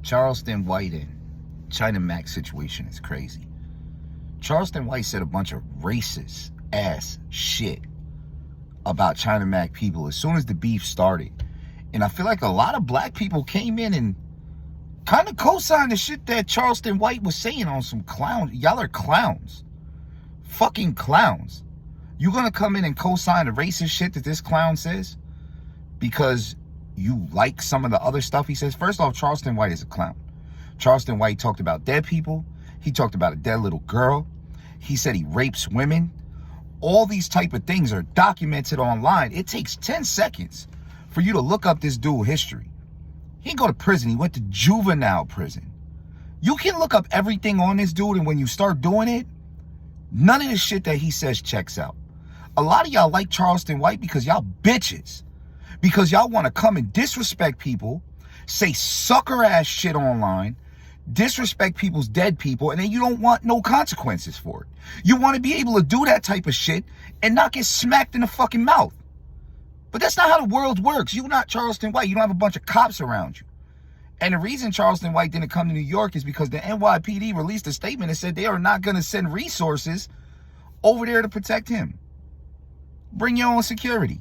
Charleston White and China Mac situation is crazy. Charleston White said a bunch of racist ass shit about China Mac people as soon as the beef started. And I feel like a lot of black people came in and kind of co-signed the shit that Charleston White was saying on some clowns. Y'all are clowns. Fucking clowns. You gonna come in and co-sign the racist shit that this clown says because you like some of the other stuff he says? First off, Charleston White is a clown. Charleston White talked about dead people. He talked about a dead little girl. He said he rapes women. All these type of things are documented online. It takes 10 seconds for you to look up this dude's history. He didn't go to prison. He went to juvenile prison. You can look up everything on this dude, and when you start doing it, none of the shit that he says checks out. A lot of y'all like Charleston White because y'all bitches. Because y'all want to come and disrespect people, say sucker ass shit online, disrespect people's dead people, and then you don't want no consequences for it. You want to be able to do that type of shit and not get smacked in the fucking mouth. But that's not how the world works. You're not Charleston White. You don't have a bunch of cops around you. And the reason Charleston White didn't come to New York is because the NYPD released a statement and said they are not going to send resources over there to protect him. Bring your own security.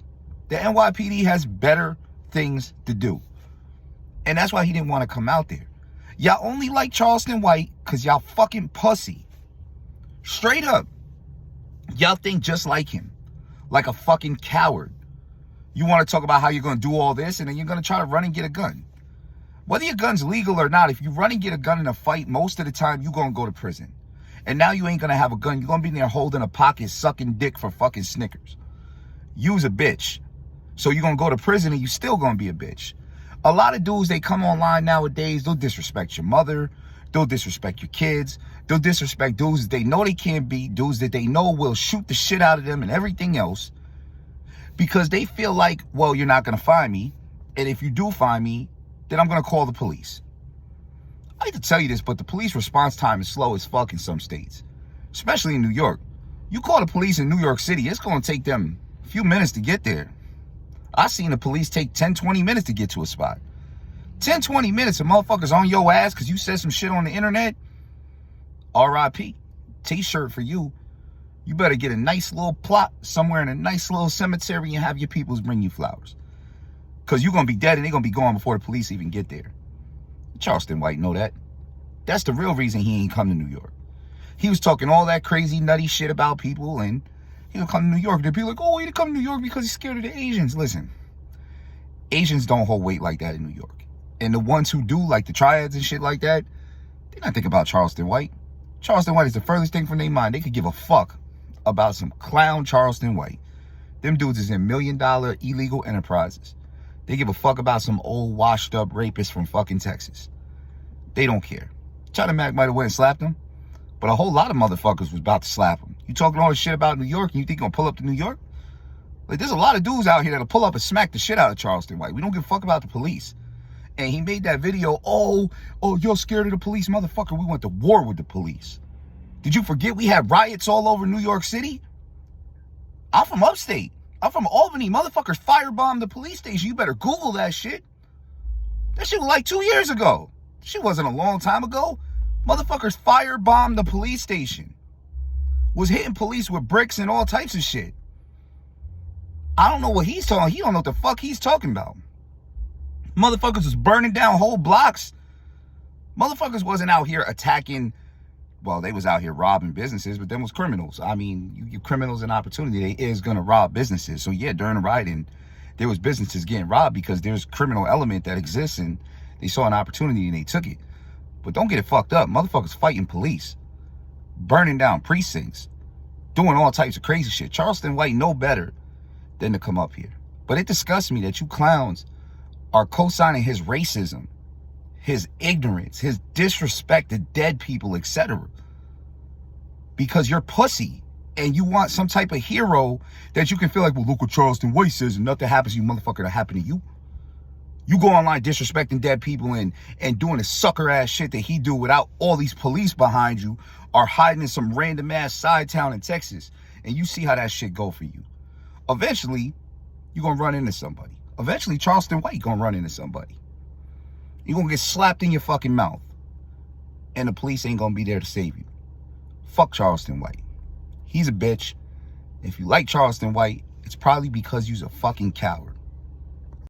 The NYPD has better things to do. And that's why he didn't want to come out there. Y'all only like Charleston White because y'all fucking pussy. Straight up. Y'all think just like him. Like a fucking coward. You want to talk about how you're going to do all this and then you're going to try to run and get a gun. Whether your gun's legal or not, if you run and get a gun in a fight, most of the time you're going to go to prison. And now you ain't going to have a gun. You're going to be in there holding a pocket, sucking dick for fucking Snickers. You's a bitch. So you're going to go to prison and you still going to be a bitch. A lot of dudes, they come online nowadays, they'll disrespect your mother. They'll disrespect your kids. They'll disrespect dudes that they know they can't beat, dudes that they know will shoot the shit out of them and everything else. Because they feel like, well, you're not going to find me. And if you do find me, then I'm going to call the police. I hate to tell you this, but the police response time is slow as fuck in some states. Especially in New York. You call the police in New York City, it's going to take them a few minutes to get there. I've seen the police take 10, 20 minutes to get to a spot. 10, 20 minutes, and motherfuckers on your ass because you said some shit on the internet. R.I.P. T-shirt for you. You better get a nice little plot somewhere in a nice little cemetery and have your peoples bring you flowers. Because you're going to be dead and they're going to be gone before the police even get there. Charleston White know that. That's the real reason he ain't come to New York. He was talking all that crazy, nutty shit about people, and he'll come to New York. They'll be like, oh, he didn't come to New York because he's scared of the Asians. Listen, Asians don't hold weight like that in New York. And the ones who do, like the triads and shit like that, they not think about Charleston White. Charleston White is the furthest thing from their mind. They could give a fuck about some clown Charleston White. Them dudes is in $1 million illegal enterprises. They give a fuck about some old washed up rapist from fucking Texas. They don't care. China Mac might have went and slapped him, but a whole lot of motherfuckers was about to slap him. You talking all this shit about New York and you think you're gonna pull up to New York? Like, there's a lot of dudes out here that'll pull up and smack the shit out of Charleston White. We don't give a fuck about the police. And he made that video, oh, you're scared of the police, motherfucker. We went to war with the police. Did you forget we had riots all over New York City? I'm from upstate. I'm from Albany. Motherfuckers firebombed the police station. You better Google that shit. That shit was like 2 years ago. Shit wasn't a long time ago. Motherfuckers firebombed the police station. Was hitting police with bricks and all types of shit. I don't know what he's talking. He don't know what the fuck he's talking about. Motherfuckers was burning down whole blocks. Motherfuckers wasn't out here attacking. Well, they was out here robbing businesses, but them was criminals. I mean, you give criminals an opportunity, they is going to rob businesses. So yeah, during the rioting, there was businesses getting robbed because there's criminal element that exists and they saw an opportunity and they took it. But don't get it fucked up. Motherfuckers fighting police, burning down precincts, doing all types of crazy shit. Charleston White know better than to come up here. But it disgusts me that you clowns are co-signing his racism, his ignorance, his disrespect to dead people, etc. Because you're pussy and you want some type of hero that you can feel like, well, look what Charleston White says and nothing happens to you, motherfucker, that happened to you. You go online disrespecting dead people and doing the sucker ass shit that he do without all these police behind you or hiding in some random ass side town in Texas. And you see how that shit go for you. Eventually, you're going to run into somebody. Eventually, Charleston White going to run into somebody. You're gonna get slapped in your fucking mouth. And the police ain't gonna be there to save you. Fuck Charleston White. He's a bitch. If you like Charleston White, it's probably because you's a fucking coward.